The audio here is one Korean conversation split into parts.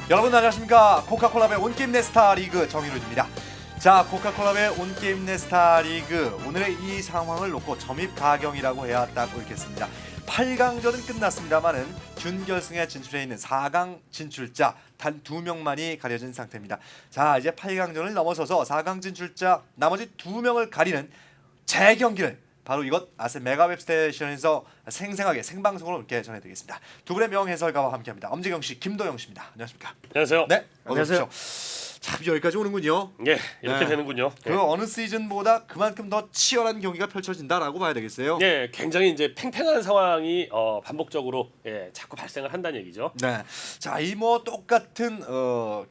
여러분 안녕하십니까. 코카콜라의 온게임 네스타 리그 정인우입니다. 자, 코카콜라의 온게임 네스타 리그 오늘의 이 상황을 놓고 점입 가경이라고 해야 딱 옳겠습니다. 8강전은 끝났습니다만은 준결승에 진출해 있는 4강 진출자 단 2명만이 가려진 상태입니다. 자, 이제 8강전을 넘어서서 4강 진출자 나머지 2명을 가리는 재경기를 바로 이것 아세 메가웹 스테이션에서 생생하게 생방송으로 이렇게 전해드리겠습니다. 두 분의 명해설가와 함께합니다. 엄지경 씨, 김도영 씨입니다. 안녕하십니까? 안녕하세요. 네, 안녕하세요. 참 여기까지 오는군요. 예, 이렇게 네. 되는군요. 그 어느 시즌보다 그만큼 더 치열한 경기가 펼쳐진다라고 봐야 되겠어요. 예, 굉장히 이제 팽팽한 상황이 반복적으로 자꾸 발생을 한다는 얘기죠. 네, 자, 이 뭐 똑같은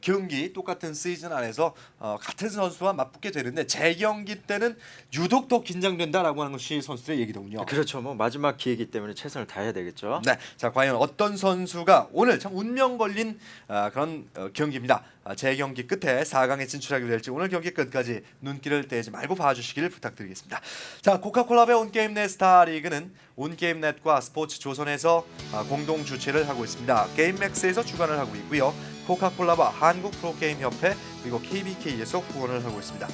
경기, 똑같은 시즌 안에서 같은 선수와 맞붙게 되는데 재경기 때는 유독 더 긴장된다라고 하는 것이 선수들의 얘기더군요. 그렇죠. 뭐 마지막 기회이기 때문에 최선을 다해야 되겠죠. 네, 자 과연 어떤 선수가 오늘 참 운명 걸린 그런 경기입니다. 재경기 끝에 4강에 진출하게 될지 오늘 경기 끝까지 눈길을 떼지 말고 봐주시길 부탁드리겠습니다. 자, 코카콜라의 온게임 넷 스타 리그는 온게임넷과 스포츠 조선에서 공동 주최를 하고 있습니다. 게임맥스에서 주관을 하고 있고요. 코카콜라와 한국 프로게임협회 그리고 KBK에서 후원을 하고 있습니다.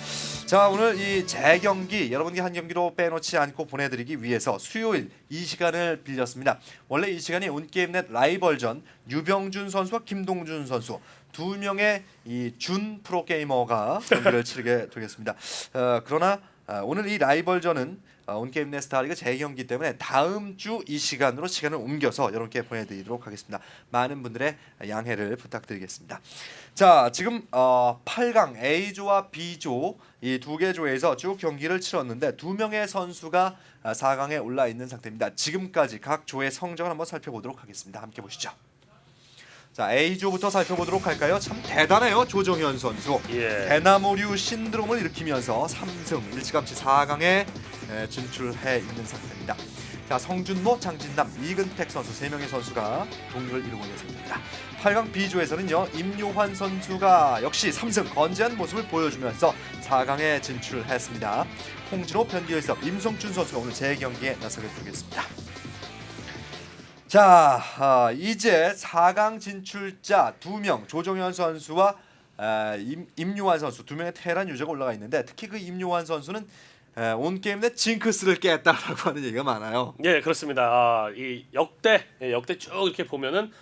자, 오늘 이 재경기 여러분께 한 경기로 빼놓지 않고 보내드리기 위해서 수요일 이 시간을 빌렸습니다. 원래 이 시간이 온게임넷 라이벌전 유병준 선수와 김동준 선수 두 명의 이 준 프로게이머가 경기를 치르게 되겠습니다. 그러나 오늘 이 라이벌전은 온게임넷 스타리그 재경기 때문에 다음 주 이 시간으로 시간을 옮겨서 여러분께 보내드리도록 하겠습니다. 많은 분들의 양해를 부탁드리겠습니다. 자, 지금 8강 A조와 B조 이 두 개 조에서 쭉 경기를 치렀는데 두 명의 선수가 4강에 올라 있는 상태입니다. 지금까지 각 조의 성적을 한번 살펴보도록 하겠습니다. 함께 보시죠. 자, A조부터 살펴보도록 할까요? 참 대단해요, 조정현 선수. 예. 대나무류 신드롬을 일으키면서 3승 일찌감치 4강에 진출해 있는 상태입니다. 자, 성준모, 장진남, 이근택 선수 3명의 선수가 동률을 이루고 있는 상태입니다. 8강 B조에서는요, 임요환 선수가 역시 3승 건재한 모습을 보여주면서 4강에 진출했습니다. 홍진호, 변기일섭, 임성준 선수가 오늘 재경기에 나서게 되겠습니다. 자, 이제 4강 진출자 2명 조정현 선수와 임요환 선수 2명의 테란 유저가 올라가 있는데 특히 그 임요환 선수는 온게임 내 징크스를 깼다라고 하는 얘기가 많아요. 예, 그렇습니다. 이 역대 쭉 이렇게 보면은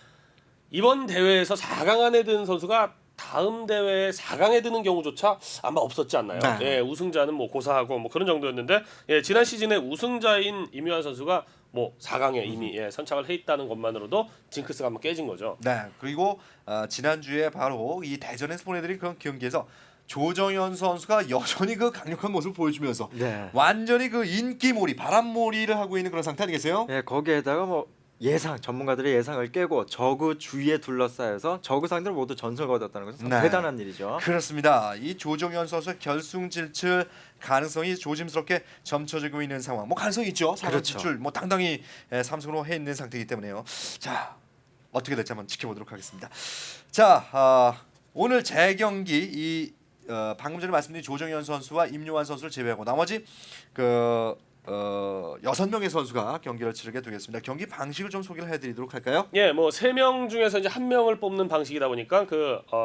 이번 대회에서 4강 안에 든 선수가 다음 대회에 4강에 드는 경우조차 아마 없었지 않나요? 네. 예, 우승자는 뭐 고사하고 뭐 그런 정도였는데 지난 시즌에 우승자인 임요환 선수가 뭐 4강에 이미 선착을 해 있다는 것만으로도 징크스가 한번 깨진 거죠. 네, 그리고 지난주에 바로 이 대전에서 보내드린 그런 경기에서 조정현 선수가 여전히 그 강력한 모습을 보여주면서 완전히 그 인기몰이 바람몰이를 하고 있는 그런 상태 아니겠어요? 네, 거기에다가 뭐 전문가들의 예상을 깨고 저그 주위에 둘러싸여서 저그 상대로 모두 전설 거뒀다는 것은 참 대단한 일이죠. 그렇습니다. 이 조정현 선수의 결승 진출 가능성이 조심스럽게 점쳐지고 있는 상황. 뭐 가능성이 있죠. 4강 그렇죠. 진출 뭐 당당히 삼성으로 해 있는 상태이기 때문에요. 자, 어떻게 될지 한번 지켜보도록 하겠습니다. 자, 오늘 재경기 이 방금 전에 말씀드린 조정현 선수와 임요환 선수를 제외하고 나머지 그 6명의 선수가 경기를 치르게 되겠습니다. 경기 방식을 좀 소개를 해드리도록 할까요? 예, 뭐 3명 중에서 이제 1명을 뽑는 방식이다 보니까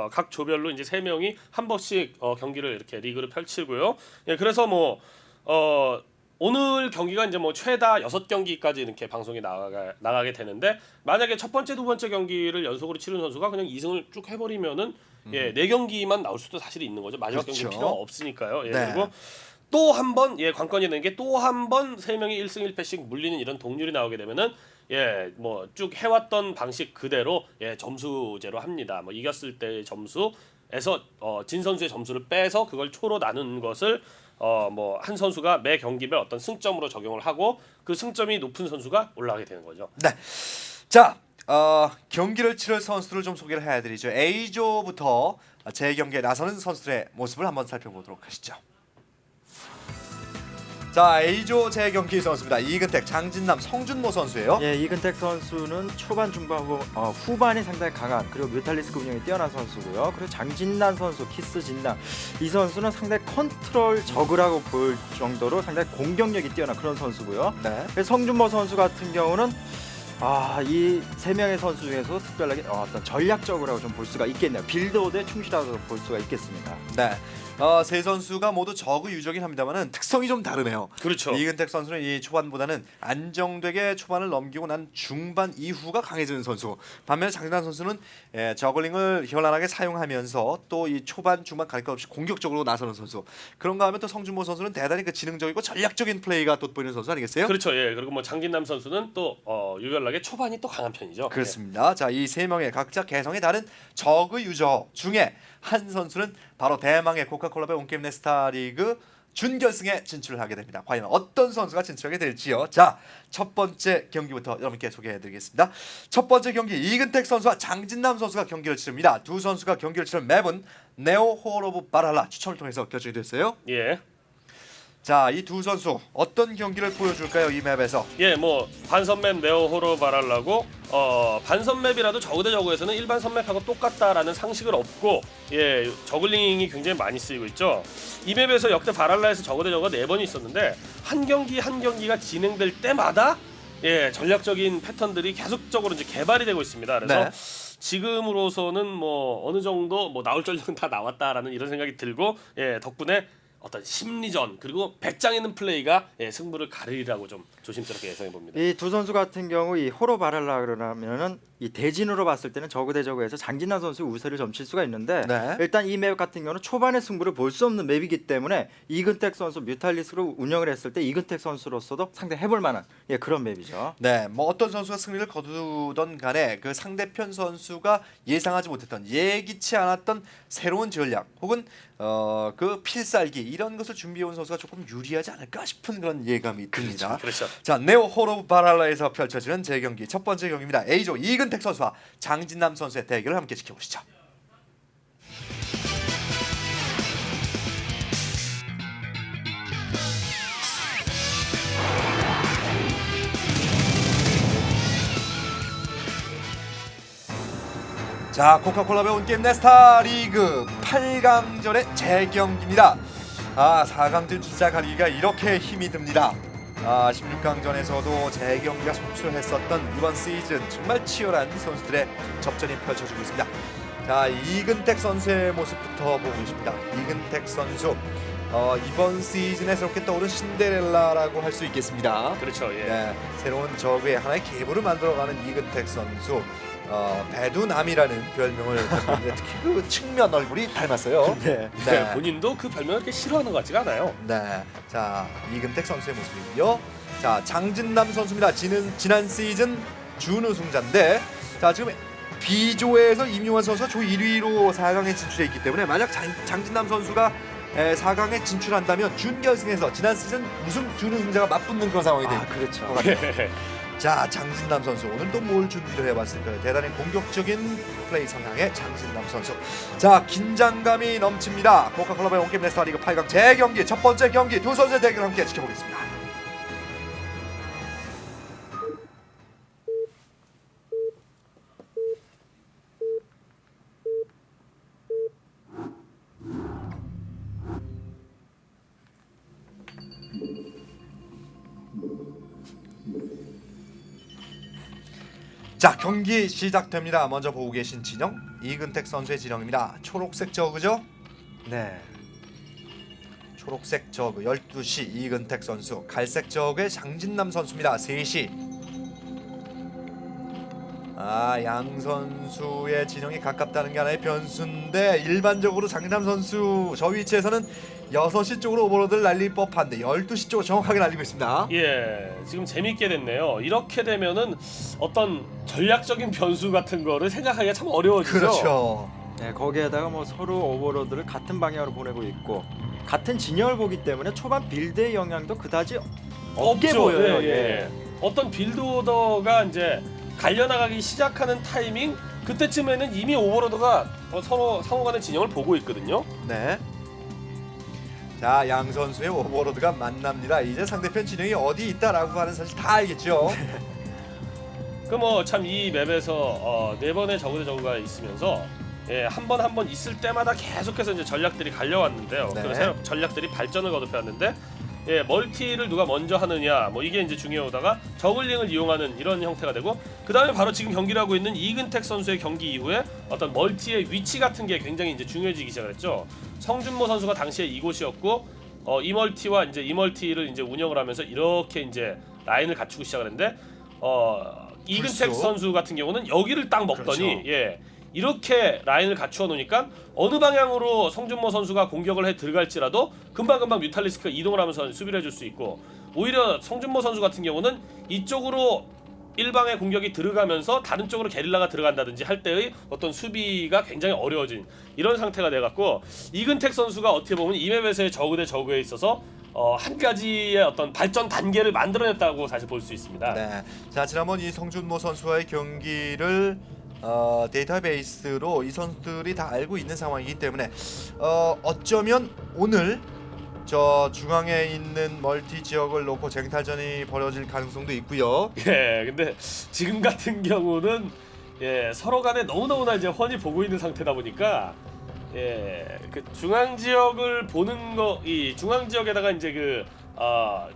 각 조별로 이제 3명이 한 번씩 경기를 이렇게 리그를 펼치고요. 예, 그래서 뭐 오늘 경기가 이제 뭐 최다 6경기까지 이렇게 방송이 나가게 되는데 만약에 첫 번째, 두 번째 경기를 연속으로 치른 선수가 그냥 2승을 쭉 해버리면은 4경기만 나올 수도 사실 있는 거죠. 마지막 그렇죠. 경기 필요가 없으니까요. 예, 네. 그리고 또 한 번 관건이 되는 게 또 한 번 3명이 1승 1패씩 물리는 이런 동률이 나오게 되면은 뭐 쭉 해왔던 방식 그대로 점수제로 합니다. 뭐 이겼을 때의 점수에서 진 선수의 점수를 빼서 그걸 초로 나눈 것을 뭐 한 선수가 매 경기별 어떤 승점으로 적용을 하고 그 승점이 높은 선수가 올라가게 되는 거죠. 네. 자, 경기를 치를 선수를 좀 소개를 해드리죠. A조부터 재경기에 나서는 선수들의 모습을 한번 살펴보도록 하시죠. 자, A조 재경기 선수입니다. 이근택, 장진남, 성준모 선수예요. 예, 이근택 선수는 초반, 중반하고 후반이 상당히 강한 그리고 뮤탈리스크 운영이 뛰어난 선수고요. 그리고 장진남 선수, 키스 진남 이 선수는 상당히 컨트롤 적으라고 보일 정도로 상당히 공격력이 뛰어난 그런 선수고요. 네. 성준모 선수 같은 경우는 이 세 명의 선수 중에서 특별하게 어떤 전략적으로 좀 볼 수가 있겠네요. 빌드오드에 충실하다고 볼 수가 있겠습니다. 네. 세 선수가 모두 저그 유저긴 합니다만은 특성이 좀 다르네요. 그렇죠. 이근택 선수는 이 초반보다는 안정되게 초반을 넘기고 난 중반 이후가 강해지는 선수. 반면에 장진환 선수는 저글링을 현란하게 사용하면서 또 이 초반 중반 갈 것 없이 공격적으로 나서는 선수. 그런가 하면 또 성준모 선수는 대단히 그 지능적이고 전략적인 플레이가 돋보이는 선수 아니겠어요? 그렇죠. 예. 그리고 뭐 장진남 선수는 또 유별나게 초반이 또 강한 편이죠. 그렇습니다. 자, 이 세 명의 각자 개성이 다른 저그 유저 중에 한 선수는 바로 대망의 코카콜라베 온게임 네스타리그 준결승에 진출을 하게 됩니다. 과연 어떤 선수가 진출하게 될지요. 자, 첫 번째 경기부터 여러분께 소개해드리겠습니다. 첫 번째 경기 이근택 선수와 장진남 선수가 경기를 치릅니다. 두 선수가 경기를 치른 맵은 네오 홀 오브 바랄라 추첨을 통해서 결정이 됐어요. 예. 자, 이 두 선수 어떤 경기를 보여줄까요? 이 맵에서. 예, 뭐 반선맵 네오 호러 바랄라고 반선맵이라도 저그 대 저그에서는 일반 선맵하고 똑같다라는 상식을 얻고 예, 저글링이 굉장히 많이 쓰이고 있죠. 이 맵에서 역대 바랄라에서 저그 대 저그가 4번이 있었는데 한 경기 한 경기가 진행될 때마다 예, 전략적인 패턴들이 계속적으로 이제 개발이 되고 있습니다. 그래서 네. 지금으로서는 뭐 어느 정도 뭐 나올 전력은 다 나왔다라는 이런 생각이 들고 예, 덕분에 어떤 심리전 그리고 배짱 있는 플레이가 예, 승부를 가르리라고 좀 조심스럽게 예상해 봅니다. 이 두 선수 같은 경우 이 호로 바랄라 그러면은 이 대진으로 봤을 때는 저그 대 저그에서 장진남 선수의 우세를 점칠 수가 있는데 네. 일단 이 맵 같은 경우는 초반의 승부를 볼 수 없는 맵이기 때문에 이근택 선수 뮤탈리스로 운영을 했을 때 이근택 선수로서도 상대 해볼 만한 예, 그런 맵이죠. 네, 뭐 어떤 선수가 승리를 거두던 간에 그 상대편 선수가 예상하지 못했던 예기치 않았던 새로운 전략 혹은 그 필살기 이런 것을 준비해온 선수가 조금 유리하지 않을까 싶은 그런 예감이 듭니다. 그렇죠. 자, 네오 홀 오브 바랄라에서 펼쳐지는 재경기 첫 번째 경기입니다. A조 이근택 선수와 장진남 선수의 대결을 함께 지켜보시죠. 자, 코카콜라베 온게임 네스타 리그 8강전의 재경기입니다. 4강전 시작하기가 이렇게 힘이 듭니다. 16강전에서도 재경기가 속출했었던 이번 시즌 정말 치열한 선수들의 접전이 펼쳐지고 있습니다. 자, 이근택 선수의 모습부터 보고 계십니다. 이근택 선수 이번 시즌에 새롭게 떠오른 신데렐라라고 할 수 있겠습니다. 그렇죠. 예. 네, 새로운 저그의 하나의 계보를 만들어가는 이근택 선수. 배두남이라는 별명을 갖고 있는데 특히 그 측면 얼굴이 닮았어요. 네. 네. 본인도 그 별명을 그렇게 싫어하는 것 같지가 않아요. 네. 자, 이근택 선수의 모습이고요. 자, 장진남 선수입니다. 지난 시즌 준우승자인데 자, 지금 B조에서 임용환 선수가 조 1위로 4강에 진출해 있기 때문에 만약 장진남 선수가 4강에 진출한다면 준결승에서 지난 시즌 우승 준우승자가 맞붙는 그런 상황이 됩니다. 그렇죠. 자, 장진남 선수 오늘 또 뭘 준비를 해봤을까요? 대단히 공격적인 플레이 성향의 장진남 선수. 자, 긴장감이 넘칩니다. 코카콜라베 온게임 네스타 리그 8강 재경기 첫 번째 경기 두 선수의 대결 함께 지켜보겠습니다. 자, 경기 시작됩니다. 먼저 보고 계신 진영 이근택 선수의 진영입니다. 초록색 저그죠? 네. 초록색 저그 12시 이근택 선수, 갈색 저그의 장진남 선수입니다. 3시. 양 선수의 진영이 가깝다는 게 하나의 변수인데 일반적으로 장진남 선수 저 위치에서는 6시 쪽으로 오버로드를 날릴 법한데 12시 쪽으로 정확하게 날리고 있습니다. 예, 지금 재밌게 됐네요. 이렇게 되면은 어떤 전략적인 변수 같은 거를 생각하기가 참 어려워지죠. 그렇죠. 네, 거기에다가 뭐 서로 오버로드를 같은 방향으로 보내고 있고 같은 진영을 보기 때문에 초반 빌드의 영향도 그다지 없게 없죠. 보여요. 예, 예. 어떤 빌드 오더가 이제 갈려나가기 시작하는 타이밍 그때쯤에는 이미 오버로드가 서로 상호간의 진영을 보고 있거든요. 네. 자, 양 선수의 오버로드가 만납니다. 이제 상대편 진영이 어디 있다라고 하는 사실 다 알겠죠. 그 뭐 참 이 맵에서 4번의 저그 대 저그가 있으면서 예, 한 번 있을 때마다 계속해서 이제 전략들이 갈려왔는데요. 네. 그리고 새로 전략들이 발전을 거듭해왔는데 예, 멀티를 누가 먼저 하느냐 뭐 이게 이제 중요하다가 저글링을 이용하는 이런 형태가 되고 그 다음에 바로 지금 경기를 하고 있는 이근택 선수의 경기 이후에 어떤 멀티의 위치 같은 게 굉장히 이제 중요해지기 시작했죠. 성준모 선수가 당시에 이곳이었고 이 멀티와 이제 이 멀티를 이제 운영을 하면서 이렇게 이제 라인을 갖추고 시작을 했는데 이근택 불수. 선수 같은 경우는 여기를 딱 먹더니 그렇죠. 예. 이렇게 라인을 갖추어 놓으니까 어느 방향으로 성준모 선수가 공격을 해 들어갈지라도 금방금방 뮤탈리스크가 이동을 하면서 수비를 해줄 수 있고 오히려 성준모 선수 같은 경우는 이쪽으로 일방의 공격이 들어가면서 다른 쪽으로 게릴라가 들어간다든지 할 때의 어떤 수비가 굉장히 어려워진 이런 상태가 돼갖고 이근택 선수가 어떻게 보면 이 맵에서의 저그 대 저그에 있어서 한 가지의 어떤 발전 단계를 만들어냈다고 사실 볼 수 있습니다. 네. 자, 지난번 이 성준모 선수와의 경기를 데이터베이스로 이 선수들이 다 알고 있는 상황이기 때문에 어쩌면 오늘 저 중앙에 있는 멀티 지역을 놓고 쟁탈전이 벌어질 가능성도 있고요. 예, 근데 지금 같은 경우는 예, 서로 간에 너무너무나 이제 훤히 보고 있는 상태다 보니까 예, 그 중앙 지역을 보는 거, 이 중앙 지역에다가 이제 그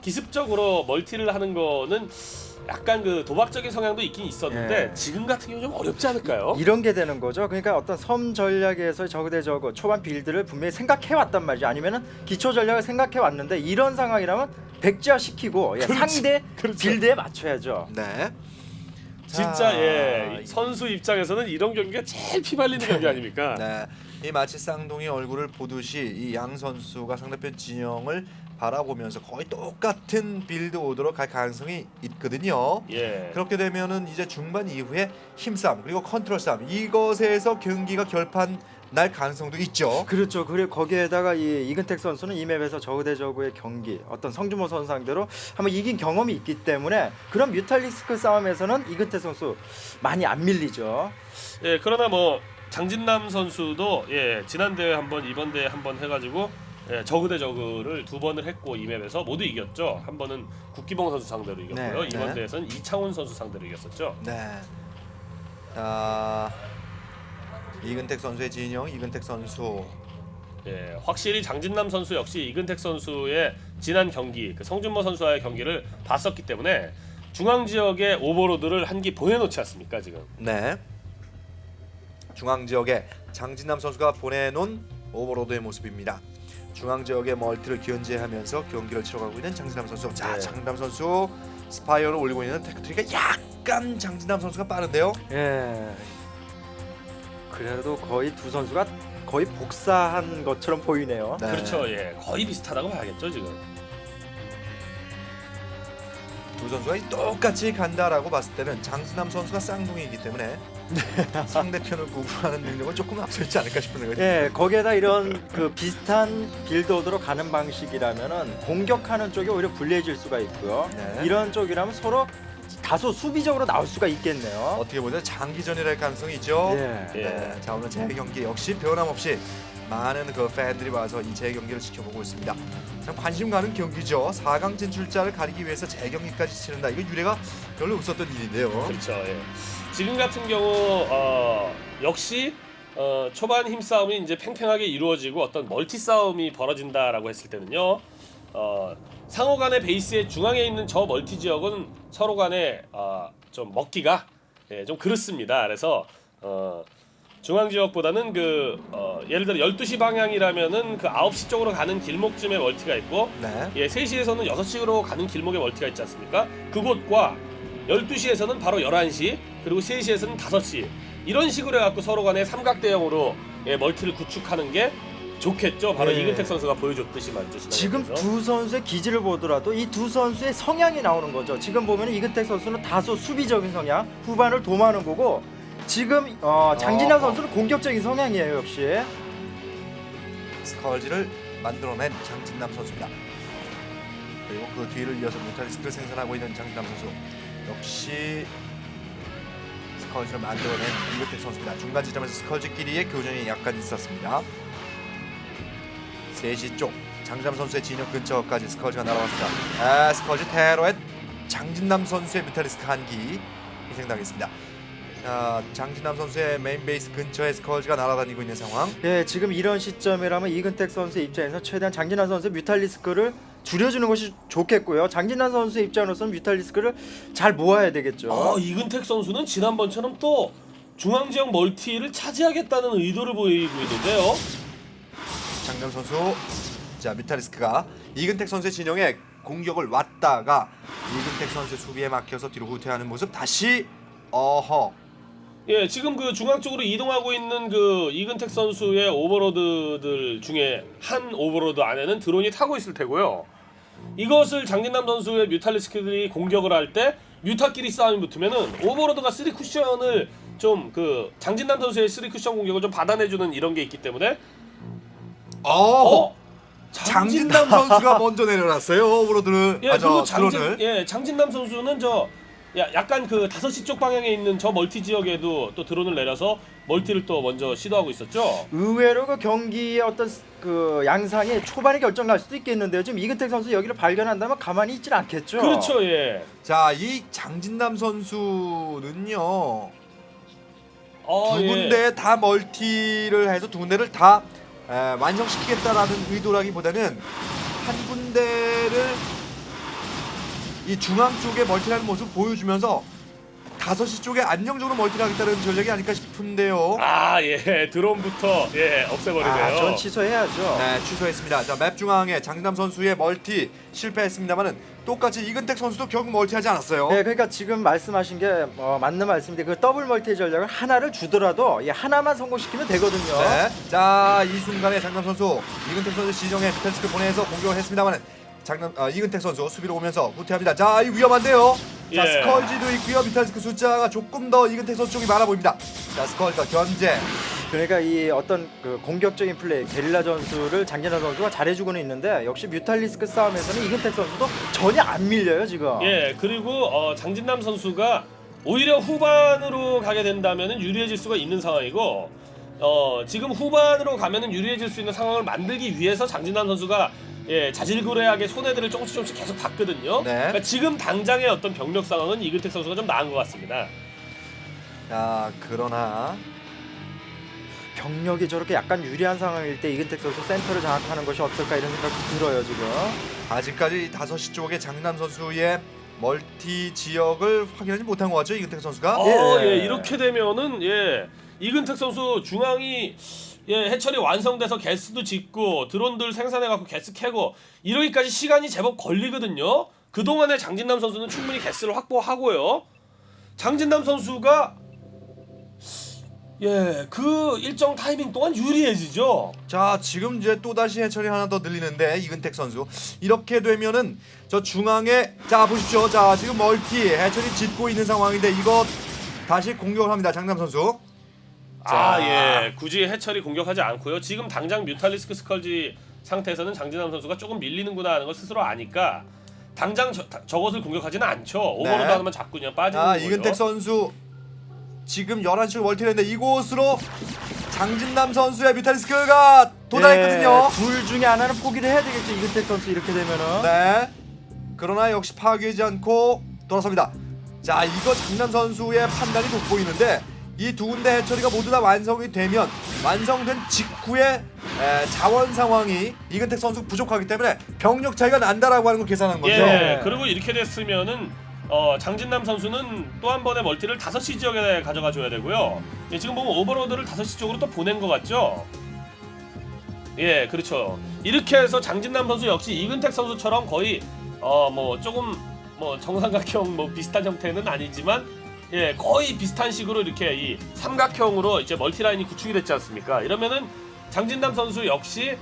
기습적으로 멀티를 하는 거는 약간 그 도박적인 성향도 있긴 있었는데 예. 지금 같은 경우 좀 어렵지 않을까요? 이런 게 되는 거죠. 그러니까 어떤 섬 전략에서 저그 대 저그 초반 빌드를 분명히 생각해 왔단 말이죠. 아니면은 기초 전략을 생각해 왔는데 이런 상황이라면 백지화 시키고 상대 빌드에 맞춰야죠. 네. 진짜 자, 예, 선수 입장에서는 이런 경기가 제일 피말리는 경기 아닙니까? 네. 이 마치 쌍둥이 얼굴을 보듯이 이 양 선수가 상대편 진영을 바라보면서 거의 똑같은 빌드 오더로 갈 가능성이 있거든요. 예. 그렇게 되면은 이제 중반 이후에 힘싸움 그리고 컨트롤 싸움 이것에서 경기가 결판 날 가능성도 있죠. 그렇죠. 그리고 거기에다가 이 이근택 선수는 이 맵에서 저그 대 저그의 경기 어떤 성주모 선수 상대로 한번 이긴 경험이 있기 때문에 그런 뮤탈리스크 싸움에서는 이근택 선수 많이 안 밀리죠. 예, 그러나 뭐 장진남 선수도 예, 지난 대회 한번 이번 대회 한번 해가지고 예, 저그 대 저그를 두 번을 했고 이 맵에서 모두 이겼죠. 한 번은 국기봉 선수 상대로 이겼고요. 네, 이번 네. 대회에서는 이창훈 선수 상대로 이겼었죠. 네. 이근택 선수의 진영, 이근택 선수. 예, 확실히 장진남 선수 역시 이근택 선수의 지난 경기, 그 성준모 선수와의 경기를 봤었기 때문에 중앙 지역에 오버로드를 한 기 보내놓지 않습니까 지금? 네. 중앙 지역에 장진남 선수가 보내놓은 오버로드의 모습입니다. 중앙 지역의 멀티를 견제하면서 경기를 치러가고 있는 장진남 선수. 자, 네. 장진남 선수 스파이어를 올리고 있는 테크트리가 약간 장진남 선수가 빠른데요. 예. 그래도 거의 두 선수가 거의 복사한 것처럼 보이네요. 네. 그렇죠. 예, 거의 비슷하다고 봐야겠죠 지금. 두 선수가 똑같이 간다라고 봤을 때는 장진남 선수가 쌍둥이이기 때문에 상대편을 구분하는 능력은 조금 앞서 있지 않을까 싶은 생각이 예, 거기에다 이런 그 비슷한 빌드오드로 가는 방식이라면은 공격하는 쪽이 오히려 불리해질 수가 있고요. 네. 이런 쪽이라면 서로 다소 수비적으로 나올 수가 있겠네요. 어떻게 보면 장기전이랄 가능성이 있죠. 예. 네. 자, 오늘 재경기 역시 변함없이 많은 그 팬들이 와서 이 재경기를 지켜보고 있습니다. 참 관심 가는 경기죠. 4강 진출자를 가리기 위해서 재경기까지 치른다. 이거 유례가 별로 없었던 일인데요. 그렇죠. 예. 지금 같은 경우 역시 초반 힘싸움이 이제 팽팽하게 이루어지고 어떤 멀티 싸움이 벌어진다라고 했을 때는요. 상호 간의 베이스의 중앙에 있는 저 멀티 지역은 서로 간에 좀 먹기가 예, 좀 그렇습니다. 그래서 중앙 지역보다는 예를 들어 12시 방향이라면은 그 9시 쪽으로 가는 길목쯤에 멀티가 있고 네. 예, 3시에서는 6시로 가는 길목에 멀티가 있지 않습니까? 그곳과 12시에서는 바로 11시, 그리고 3시에서는 5시. 이런 식으로 해갖고 서로 간에 삼각대형으로 예, 멀티를 구축하는 게 좋겠죠. 바로 예. 이근택 선수가 보여줬듯이 말이죠. 지금 지난번에서. 두 선수의 기질을 보더라도 이 두 선수의 성향이 나오는 거죠. 지금 보면 이근택 선수는 다소 수비적인 성향, 후반을 도모하는 거고 지금 장진환 선수는 공격적인 성향이에요. 역시. 스컬지를 만들어낸 장진남 선수입니다. 그리고 그 뒤를 이어서 뮤탈리스크를 생산하고 있는 장진남 선수. 역시 스컬지를 만들어낸 이근택 선수입니다. 중간 지점에서 스컬지끼리의 교전이 약간 있었습니다. 3시 쪽 장진남 선수의 진영 근처까지 스컬지가 날아왔습니다. 스컬지 테러의 장진남 선수의 뮤탈리스크 한기 희생당했습니다. 자, 장진남 선수의 메인 베이스 근처에 스컬지가 날아다니고 있는 상황. 예, 지금 이런 시점이라면 이근택 선수의 입장에서 최대한 장진환 선수의 뮤탈리스크를 줄여주는 것이 좋겠고요. 장진환 선수의 입장으로서는 뮤탈리스크를 잘 모아야 되겠죠. 이근택 선수는 지난번처럼 또 중앙 지역 멀티를 차지하겠다는 의도를 보이고 있는데요. 장남 선수. 자, 뮤탈리스크가 이근택 선수의 진영에 공격을 왔다가 이근택 선수의 수비에 막혀서 뒤로 후퇴하는 모습. 다시 어허. 예, 지금 그 중앙 쪽으로 이동하고 있는 그 이근택 선수의 오버로드들 중에 한 오버로드 안에는 드론이 타고 있을 테고요. 이것을 장진남 선수의 뮤탈리스크들이 공격을 할 때 뮤타끼리 싸움이 붙으면은 오버로드가 3 쿠션을 좀 그 장진남 선수의 3 쿠션 공격을 좀 받아내주는 이런 게 있기 때문에 장진남 선수가 먼저 내려놨어요. 오버로드를. 예, 그리고 드론을. 장진남 선수는 약간 그 5시 쪽 방향에 있는 저 멀티 지역에도 또 드론을 내려서 멀티를 또 먼저 시도하고 있었죠. 의외로 그 경기의 어떤 그 양상이 초반에 결정 날 수도 있겠는데요. 지금 이근택 선수 여기를 발견한다면 가만히 있질 않겠죠. 그렇죠, 예. 자, 이 장진남 선수는요. 두 예. 군데 다 멀티를 해서 두 군데를 다 완성시키겠다라는 의도라기보다는 한 군데를 이 중앙 쪽에 멀티하는 모습 보여주면서 5시 쪽에 안정적으로 멀티를 하겠다는 전략이 아닐까 싶은데요. 예. 드론부터 없애버리네요. 전 취소해야죠. 네, 취소했습니다. 자, 맵 중앙에 장진남 선수의 멀티 실패했습니다만은 똑같이 이근택 선수도 결국 멀티하지 않았어요. 네, 그러니까 지금 말씀하신 게 맞는 말씀인데 그 더블 멀티 전략을 하나를 주더라도 하나만 성공시키면 되거든요. 네. 자, 이 순간에 장진남 선수 이근택 선수 지정에 디펜스를 보내서 공격을 했습니다만은 이근택 선수 수비로 오면서 후퇴합니다. 자, 이 위험한데요. 자, 예. 스컬지도 있고요. 뮤탈리스크 숫자가 조금 더 이근택 선수 쪽이 많아 보입니다. 자, 스컬지가 견제. 그러니까 이 어떤 그 공격적인 플레이, 게릴라 전술을 장진환 선수가 잘해주고는 있는데 역시 뮤탈리스크 싸움에서는 이근택 선수도 전혀 안 밀려요 지금. 예, 그리고 장진남 선수가 오히려 후반으로 가게 된다면은 유리해질 수가 있는 상황이고 지금 후반으로 가면은 유리해질 수 있는 상황을 만들기 위해서 장진남 선수가 자질구레하게 손해들을 조금씩 계속 봤거든요. 네. 그러니까 지금 당장의 어떤 병력 상황은 이근택 선수가 좀 나은 것 같습니다. 자, 그러나 병력이 저렇게 약간 유리한 상황일 때 이근택 선수 센터를 장악하는 것이 어떨까 이런 생각도 들어요 지금. 아직까지 5시 쪽에 장진남 선수의 멀티 지역을 확인하지 못한 것 같죠, 이근택 선수가? 이렇게 되면은 이근택 선수 중앙이 해철이 완성돼서 게스도 짓고 드론들 생산해갖고 게스 캐고 이러기까지 시간이 제법 걸리거든요. 그동안에 장진남 선수는 충분히 게스를 확보하고요. 장진남 선수가 그 일정 타이밍 동안 유리해지죠. 자, 지금 이제 또다시 해철이 하나 더 늘리는데 이근택 선수 이렇게 되면은 저 중앙에 자 보십시오. 자, 지금 멀티 해철이 짓고 있는 상황인데 이거 다시 공격을 합니다. 장남 선수. 굳이 해철이 공격하지 않고요. 지금 당장 뮤탈리스크 스컬지 상태에서는 장진남 선수가 조금 밀리는구나 하는 걸 스스로 아니까 당장 저것을 공격하지는 않죠. 오버로드 하나만 잡고 그냥 빠지는 거죠. 이근택 선수 지금 11시 멀티를 했는데 이곳으로 장진남 선수의 뮤탈리스크가 도달했거든요. 둘 중에 하나는 포기를 해야 되겠죠 이근택 선수 이렇게 되면은. 네. 그러나 역시 파괴하지 않고 돌아섭니다. 자, 이거 장남 선수의 판단이 돋보이는데 이 두 군데 해처리가 모두 다 완성이 되면 완성된 직후에 자원 상황이 이근택 선수 부족하기 때문에 병력 차이가 난다라고 하는 걸 계산한 거죠. 그리고 이렇게 됐으면은 장진남 선수는 또 한 번의 멀티를 5시 지역에 가져가 줘야 되고요. 지금 보면 오버로드를 5시 쪽으로 또 보낸 것 같죠? 그렇죠. 이렇게 해서 장진남 선수 역시 이근택 선수처럼 거의 조금 정삼각형 비슷한 형태는 아니지만 거의 비슷한 식으로 이렇게 이 삼각형으로 이제 멀티 라인이 구축이 됐지 않습니까? 이러면은 장진남 선수 역시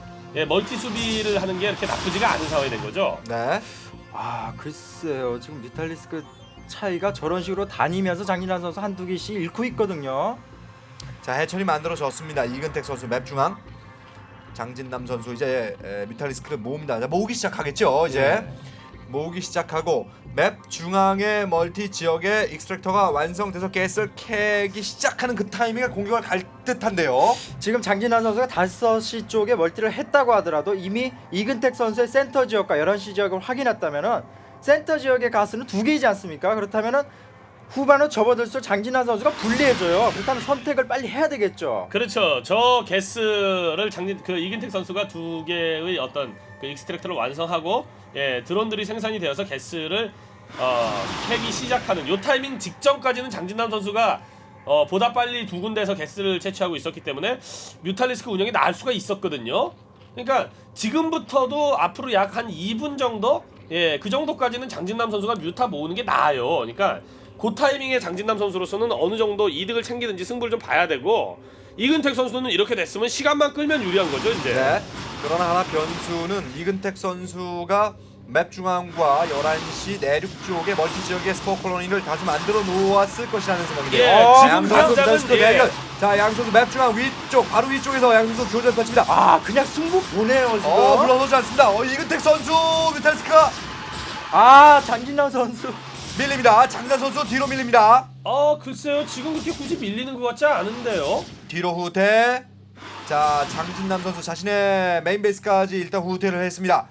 멀티 수비를 하는 게 이렇게 나쁘지가 않은 상황이 된 거죠. 네. 글쎄요. 지금 뮤탈리스크 차이가 저런 식으로 다니면서 장진환 선수 한두 개씩 잃고 있거든요. 자, 해철이 만들어졌습니다. 이근택 선수 맵 중앙. 장진남 선수 이제 뮤탈리스크를 모읍니다. 자, 모으기 시작하겠죠. 이제 모으기 시작하고 맵 중앙의 멀티 지역에 익스트랙터가 완성돼서 가스를 캐기 시작하는 그 타이밍에 공격을 갈 듯한데요. 지금 장진환 선수가 5시 쪽에 멀티를 했다고 하더라도 이미 이근택 선수의 센터 지역과 11시 지역을 확인했다면은 센터 지역의 가스는 2개이지 않습니까? 그렇다면은 후반으로 접어들수록 장진환 선수가 불리해져요. 그렇다면 선택을 빨리 해야 되겠죠. 그렇죠. 저 게스를 이근택 선수가 두 개의 어떤 그 익스트랙터를 완성하고 드론들이 생산이 되어서 게스를 캐기 시작하는 요 타이밍 직전까지는 장진남 선수가 보다 빨리 두 군데에서 게스를 채취하고 있었기 때문에 뮤탈리스크 운영이 나을 수가 있었거든요. 그러니까 지금부터도 앞으로 약 한 2분 정도 그 정도까지는 장진남 선수가 뮤타 모으는 게 나아요. 그러니까 그 타이밍에 장진남 선수로서는 어느 정도 이득을 챙기든지 승부를 좀 봐야 되고 이근택 선수는 이렇게 됐으면 시간만 끌면 유리한 거죠 이제. 네. 그러나 하나 변수는 이근택 선수가 맵 중앙과 11시 내륙 쪽에 멀티 지역의 스포 콜로니를 다수 만들어 놓았을 것이라는 생각인데요. 지금 당장은 자, 양 선수 맵 중앙 위쪽 바로 위쪽에서 양 선수 교전 펼칩니다. 아 그냥 승부 보네요 지금. 물러서지 않습니다. 이근택 선수 뮤탈리스크가 장진환 선수 밀립니다. 장진환 선수 뒤로 밀립니다. 글쎄요. 지금 그렇게 굳이 밀리는 것 같지 않은데요. 뒤로 후퇴. 자, 장진남 선수 자신의 메인 베이스까지 일단 후퇴를 했습니다.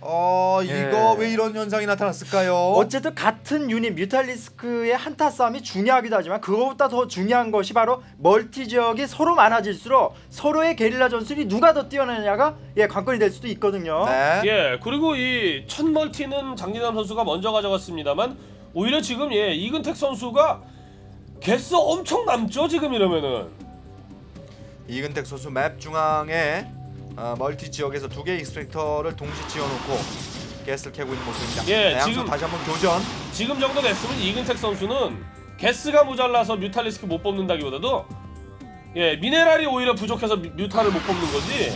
이거 왜 이런 현상이 나타났을까요? 어쨌든 같은 유닛 뮤탈리스크의 한타 싸움이 중요하기도 하지만 그거보다 더 중요한 것이 바로 멀티 지역이 서로 많아질수록 서로의 게릴라 전술이 누가 더 뛰어나냐가 관건이 될 수도 있거든요. 네. 그리고 이 첫 멀티는 장진남 선수가 먼저 가져갔습니다만 오히려 지금 이근택 선수가 개수 엄청 남죠 지금 이러면은. 이근택 선수 맵 중앙에 멀티 지역에서 두 개의 익스트랙터를 동시 지어놓고 게스를 캐고 있는 모습입니다. 양수 지금 다시 한번 교전. 지금 정도 됐으면 이근택 선수는 게스가 모자라서 뮤탈리스크 못 뽑는다기보다도 미네랄이 오히려 부족해서 뮤탈을 못 뽑는 거지.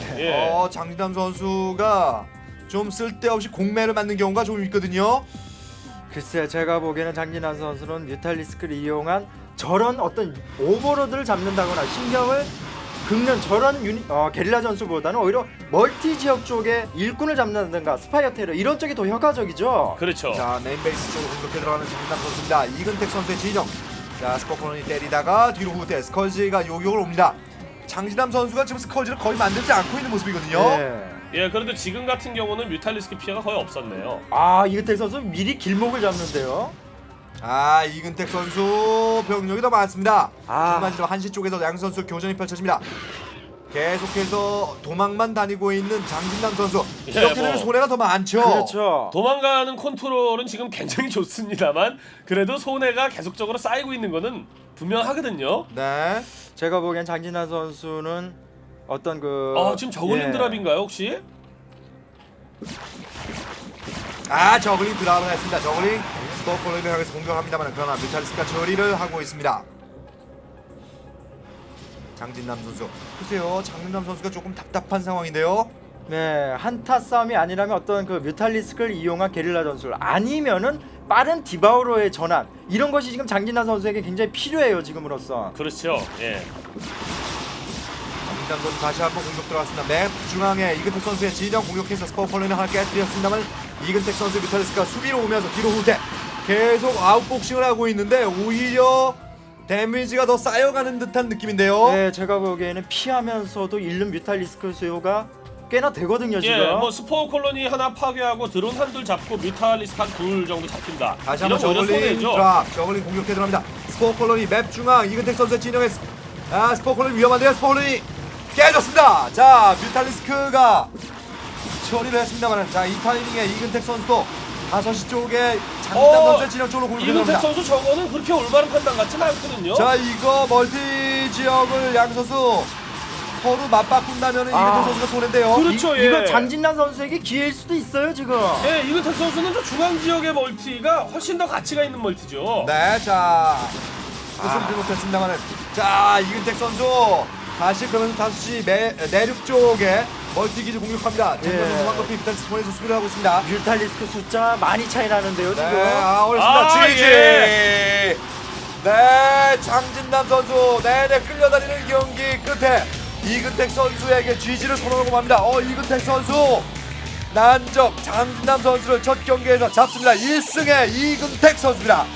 장진남 선수가 좀 쓸데없이 공매를 맞는 경우가 좀 있거든요. 글쎄 제가 보기에는 장진환 선수는 뮤탈리스크를 이용한 저런 어떤 오버로드를 잡는다거나 신경을 긁는 저런 게릴라 전술보다는 오히려 멀티 지역 쪽에 일꾼을 잡는다든가 스파이어 테러 이런 쪽이 더 효과적이죠. 그렇죠. 자, 메인 베이스 쪽으로 공격해 들어가는 장진남 선수입니다. 이근택 선수의 진영. 자, 스코코론이 때리다가 뒤로 후퇴. 스컬지가 요격을 옵니다. 장진남 선수가 지금 스컬지를 거의 만들지 않고 있는 모습이거든요. 그래도 지금 같은 경우는 뮤탈리스크 피해가 거의 없었네요. 이근택 선수 미리 길목을 잡는데요. 이근택 선수 병력이 더 많습니다. 중간지점 1시 쪽에서 양 선수 교전이 펼쳐집니다. 계속해서 도망만 다니고 있는 장진남 선수. 이렇게 되면 손해가 더 많죠. 그렇죠. 도망가는 컨트롤은 지금 굉장히 좋습니다만 그래도 손해가 계속적으로 쌓이고 있는 거는 분명하거든요. 네. 제가 보기엔 장진환 선수는 어떤 지금 저글링 드랍인가요 혹시? 저글링 드랍을 했습니다. 저글링 스포콜로이를 향해서 공격합니다만 그러나 뮤탈리스크가 처리를 하고 있습니다. 장진남 선수. 글쎄요, 장진남 선수가 조금 답답한 상황인데요. 네, 한타 싸움이 아니라면 어떤 그 뮤탈리스크를 이용한 게릴라 전술 아니면은 빠른 디바우로의 전환 이런 것이 지금 장진환 선수에게 굉장히 필요해요 지금으로서. 그렇죠. 장진남 선수 다시 한번 공격 들어갔습니다. 맵 중앙에 이근택 선수의 진영 공격해서 스포콜로이는 하나 깨뜨렸습니다만 이근택 선수의 뮤탈리스크가 수비로 오면서 뒤로 후퇴 계속 아웃복싱을 하고 있는데 오히려 데미지가 더 쌓여가는 듯한 느낌인데요. 네, 제가 보기에는 피하면서도 잃는 뮤탈리스크 수요가 꽤나 되거든요 지금. 스포 콜로니 하나 파괴하고 드론 한둘 잡고 뮤탈리스크 한 둘 정도 잡힌다. 다시 한번 이런 저글링 드랍, 저글링 공격해 들어갑니다. 스포 콜로니 맵 중앙 이근택 선수의 진영에 스포 콜로니 위험한데요. 스포 콜로니 깨졌습니다. 자, 뮤탈리스크가 처리를 했습니다만 자, 이 타이밍에 이근택 선수도 5시 쪽에 장진남 선수의 진영 쪽으로 공격해 이근택 들어갑니다. 선수 저거는 그렇게 올바른 판단 같지는 않거든요. 자, 이거 멀티 지역을 양 선수 서로 맞바꾼다면 이근택 선수가 손해인데요. 그렇죠. 이거 장진남 선수에게 기회일 수도 있어요 지금. 이근택 선수는 저 중앙 지역의 멀티가 훨씬 더 가치가 있는 멀티죠. 네, 자 뜻을 못했습니다만은 자, 이근택 선수 다시 그러면서 5시 내륙 쪽에 멀티 기지 공격합니다. 정면으로 황급히 뮤탈리스크 보내서 수비를 하고 있습니다. 뮤탈리스크 숫자 많이 차이 나는데요 지금. 네, 어렵습니다. GG. 네, 장진남 선수 내내 끌려다니는 경기 끝에 이근택 선수에게 GG를 선언하고 맙니다. 이근택 선수 난적 장진남 선수를 첫 경기에서 잡습니다. 1승의 이근택 선수입니다.